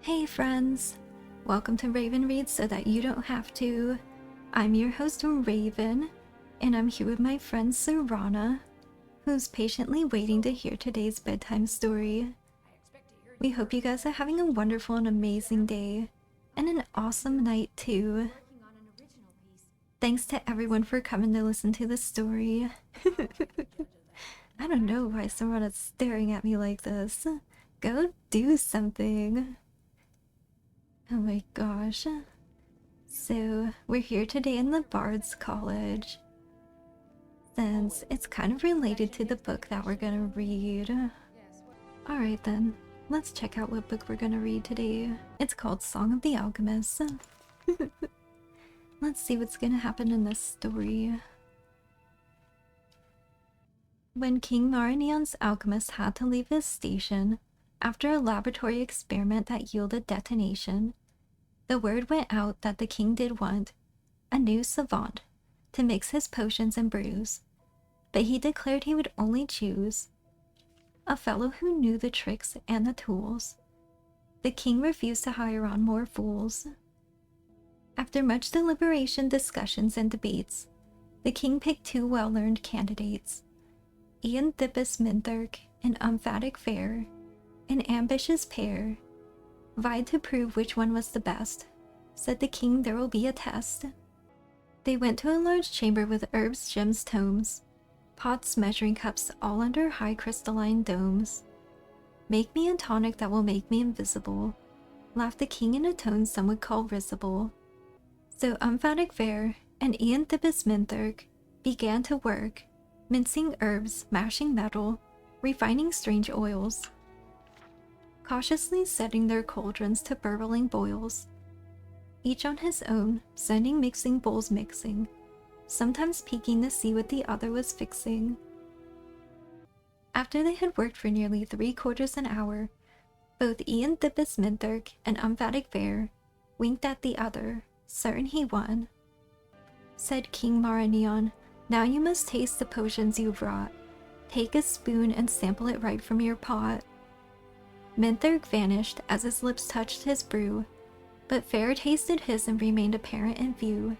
Hey friends! Welcome to Raven Reads So That You Don't Have To. I'm your host Raven, and I'm here with my friend Serana, who's patiently waiting to hear today's bedtime story. We hope you guys are having a wonderful and amazing day, and an awesome night too. Thanks to everyone for coming to listen to the story. I don't know why Serana's staring at me like this. Go do something. Oh my gosh. So, we're here today in the Bard's College, since it's kind of related to the book that we're gonna read. Alright then, let's check out what book we're gonna read today. It's called Song of the Alchemists. Let's see what's gonna happen in this story. When King Marion's alchemist had to leave his station, after a laboratory experiment that yielded detonation, the word went out that the king did want a new savant to mix his potions and brews, but he declared he would only choose a fellow who knew the tricks and the tools. The king refused to hire on more fools. After much deliberation, discussions, and debates, the king picked two well-learned candidates, Ian Thippus Minthurk and Umphatic Fair. An ambitious pair vied to prove which one was the best. Said the king, there will be a test. They went to a large chamber with herbs, gems, tomes, pots, measuring cups, all under high crystalline domes. Make me a tonic that will make me invisible, laughed the king in a tone some would call risible. So Umphatic Fair and Ian Thippus Minthurk began to work, mincing herbs, mashing metal, refining strange oils, cautiously setting their cauldrons to burbling boils, each on his own, sending mixing bowls mixing, sometimes peeking to see what the other was fixing. After they had worked for nearly 3/4 an hour, both Ian Thippus Minthurk and Umphatic Fair winked at the other, certain he won. Said King Maronion, now you must taste the potions you've wrought. Take a spoon and sample it right from your pot. Minthurk vanished as his lips touched his brew, but Fair tasted his and remained apparent in view.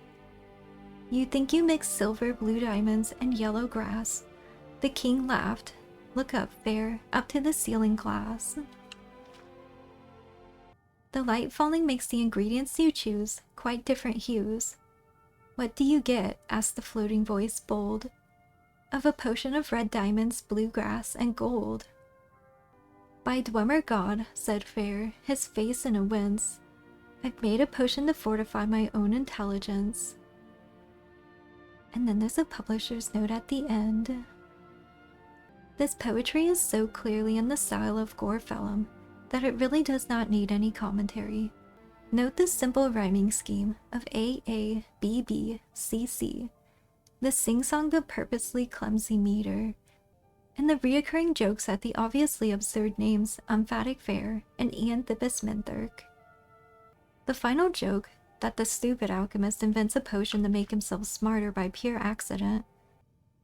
You think you mix silver, blue diamonds, and yellow grass. The king laughed. Look up, Fair, up to the ceiling glass. The light falling makes the ingredients you choose quite different hues. What do you get? Asked the floating voice bold. Of a potion of red diamonds, blue grass, and gold. By dwemer God, said Fair, his face in a wince, I've made a potion to fortify my own intelligence. And then there's a publisher's note at the end. This poetry is so clearly in the style of Gorfellum that it really does not need any commentary. Note the simple rhyming scheme of A, A, B, B, C, C, the sing-song but purposely clumsy meter, and the reoccurring jokes at the obviously absurd names Umphatic Fair and Ian Thippus Minthurk. The final joke, that the stupid alchemist invents a potion to make himself smarter by pure accident,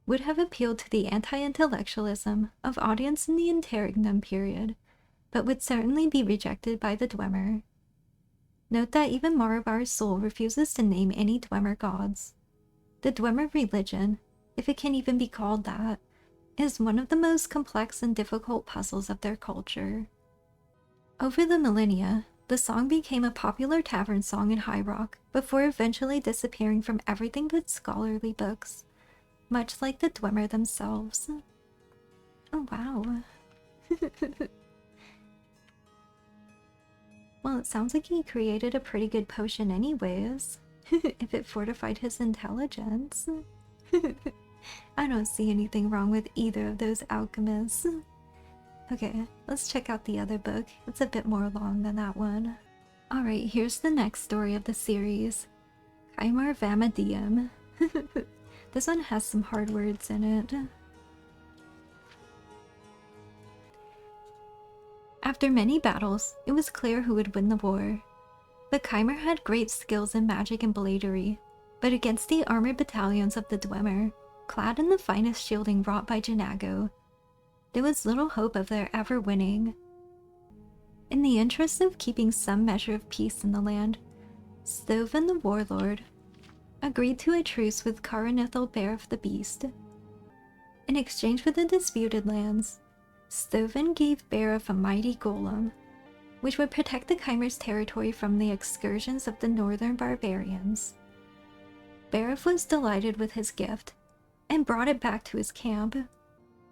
would have appealed to the anti-intellectualism of audience in the interregnum period, but would certainly be rejected by the dwemer. Note that even Marabar's soul refuses to name any dwemer gods. The dwemer religion, if it can even be called that, is one of the most complex and difficult puzzles of their culture. Over the millennia, the song became a popular tavern song in High Rock before eventually disappearing from everything but scholarly books, much like the dwemer themselves. Oh wow. Well, it sounds like he created a pretty good potion anyways, if it fortified his intelligence. I don't see anything wrong with either of those alchemists. Okay, let's check out the other book. It's a bit more long than that one. Alright, here's the next story of the series. Chimarvamidium. This one has some hard words in it. After many battles, it was clear who would win the war. But Chimar had great skills in magic and bladery, but against the armored battalions of the dwemer, clad in the finest shielding wrought by Janago, there was little hope of their ever winning. In the interest of keeping some measure of peace in the land, Stovin the warlord agreed to a truce with Karanithal Bearif the Beast. In exchange for the disputed lands, Stovin gave Bearif a mighty golem, which would protect the Chimer's territory from the excursions of the northern barbarians. Bearif was delighted with his gift and brought it back to his camp,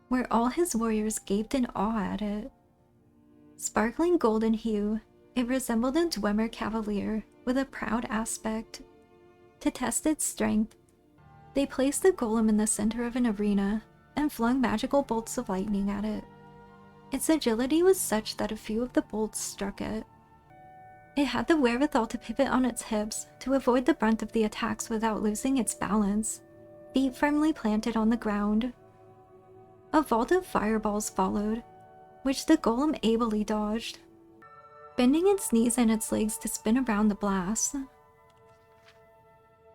where all his warriors gaped in awe at it. Sparkling golden hue, it resembled a dwemer cavalier with a proud aspect. To test its strength, they placed the golem in the center of an arena and flung magical bolts of lightning at it. Its agility was such that a few of the bolts struck it. It had the wherewithal to pivot on its hips to avoid the brunt of the attacks without losing its balance, feet firmly planted on the ground. A vault of fireballs followed, which the golem ably dodged, bending its knees and its legs to spin around the blast.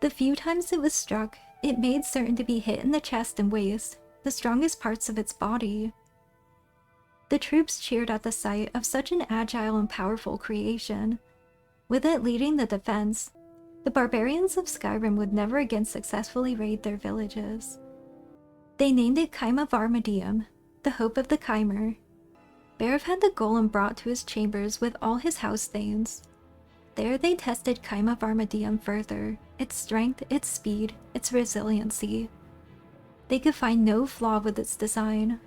The few times it was struck, it made certain to be hit in the chest and waist, the strongest parts of its body. The troops cheered at the sight of such an agile and powerful creation. With it leading the defense, the barbarians of Skyrim would never again successfully raid their villages. They named it chimarvamidium, the hope of the Chimer. Bearif had the golem brought to his chambers with all his house thanes. There they tested chimarvamidium further, its strength, its speed, its resiliency. They could find no flaw with its design.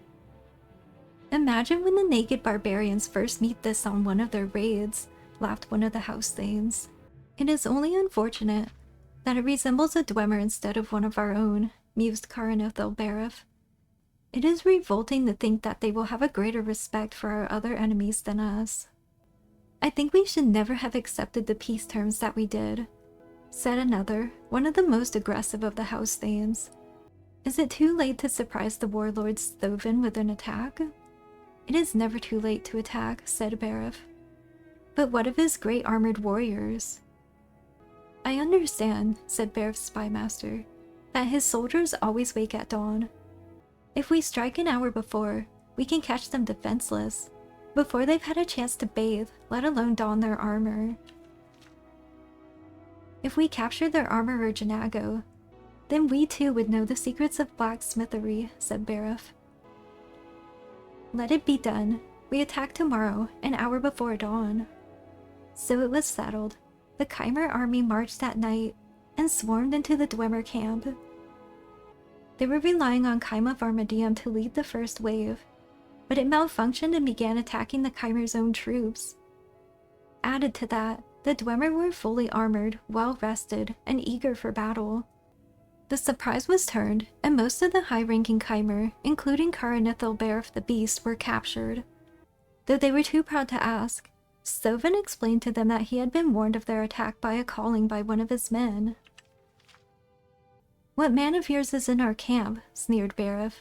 Imagine when the naked barbarians first meet this on one of their raids, laughed one of the house thanes. It is only unfortunate that it resembles a dwemer instead of one of our own, mused Karanithal Bearif. It is revolting to think that they will have a greater respect for our other enemies than us. I think we should never have accepted the peace terms that we did, said another, one of the most aggressive of the house thanes. Is it too late to surprise the warlord Stovin with an attack? It is never too late to attack, said Bearif. But what of his great armored warriors? I understand, said Bearif's spymaster, that his soldiers always wake at dawn. If we strike an hour before, we can catch them defenseless, before they've had a chance to bathe, let alone don their armor. If we capture their armorer Janago, then we too would know the secrets of blacksmithery, said Bearif. Let it be done. We attack tomorrow, an hour before dawn. So it was settled. The Chimer army marched that night and swarmed into the Dwemer camp. They were relying on chimarvamidium to lead the first wave, but it malfunctioned and began attacking the Chimer's own troops. Added to that, the Dwemer were fully armored, well-rested, and eager for battle. The surprise was turned, and most of the high-ranking Chimer, including Karanithal Bearif the Beast, were captured. Though they were too proud to ask, Stovin explained to them that he had been warned of their attack by a calling by one of his men. What man of yours is in our camp? Sneered Bearif.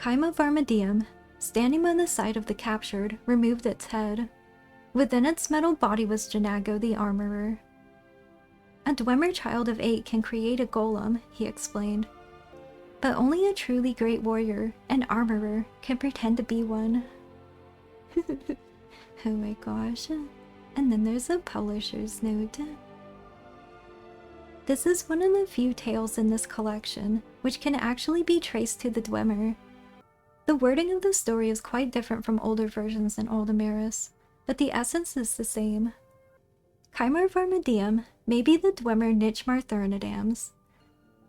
Chimarvamidium, standing by the side of the captured, removed its head. Within its metal body was Janago the armorer. A Dwemer child of 8 can create a golem, he explained. But only a truly great warrior, an armorer, can pretend to be one. Oh my gosh. And then there's a publisher's note. This is one of the few tales in this collection which can actually be traced to the Dwemer. The wording of the story is quite different from older versions in Uldameris, but the essence is the same. Chimarvamidium may be the Dwemer Nichmarthurnidams.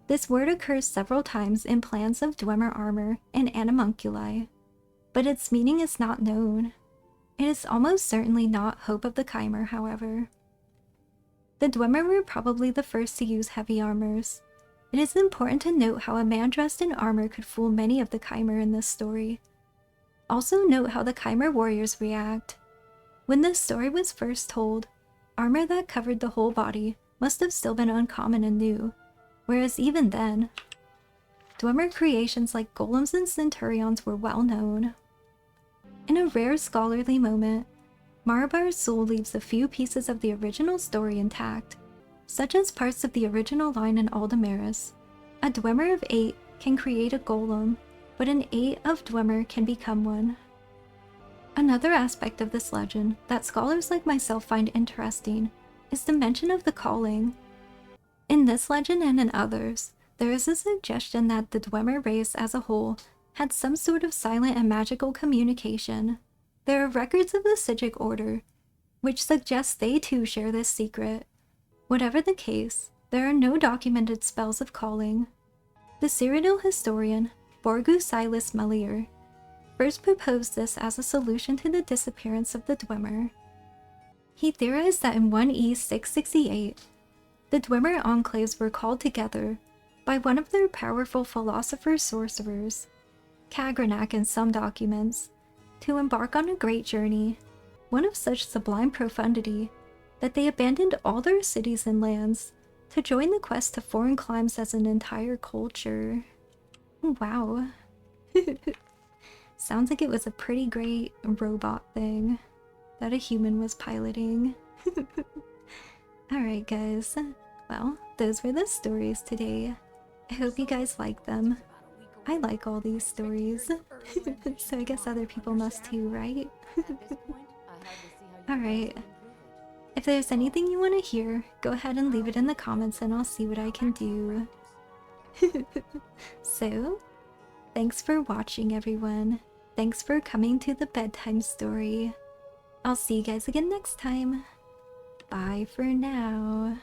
This word occurs several times in plans of Dwemer armor and animunculi, but its meaning is not known. It is almost certainly not Hope of the Chimer, however. The Dwemer were probably the first to use heavy armors. It is important to note how a man dressed in armor could fool many of the Chimer in this story. Also note how the Chimer warriors react. When this story was first told, armor that covered the whole body must have still been uncommon and new, whereas even then, Dwemer creations like golems and centurions were well known. In a rare scholarly moment, Marabar Sul leaves a few pieces of the original story intact, such as parts of the original line in Uldameris. A Dwemer of 8 can create a golem, but an 8 of Dwemer can become one. Another aspect of this legend that scholars like myself find interesting is the mention of the calling. In this legend and in others, there is a suggestion that the dwemer race as a whole had some sort of silent and magical communication. There are records of the Sijic order, which suggests they too share this secret. Whatever the case, there are no documented spells of calling. The Cyrodiil historian, Borgu Silas Melier, first proposed this as a solution to the disappearance of the dwemer. He theorized that in 1E 668, the dwemer enclaves were called together by one of their powerful philosopher-sorcerers, Kagranak in some documents, to embark on a great journey, one of such sublime profundity that they abandoned all their cities and lands to join the quest to foreign climes as an entire culture. Wow. Sounds like it was a pretty great robot thing that a human was piloting. Alright guys, well, those were the stories today. I hope you guys like them. I like all these stories, so I guess other people must too, right? Alright, if there's anything you want to hear, go ahead and leave it in the comments and I'll see what I can do. So, thanks for watching everyone. Thanks for coming to the bedtime story. I'll see you guys again next time. Bye for now.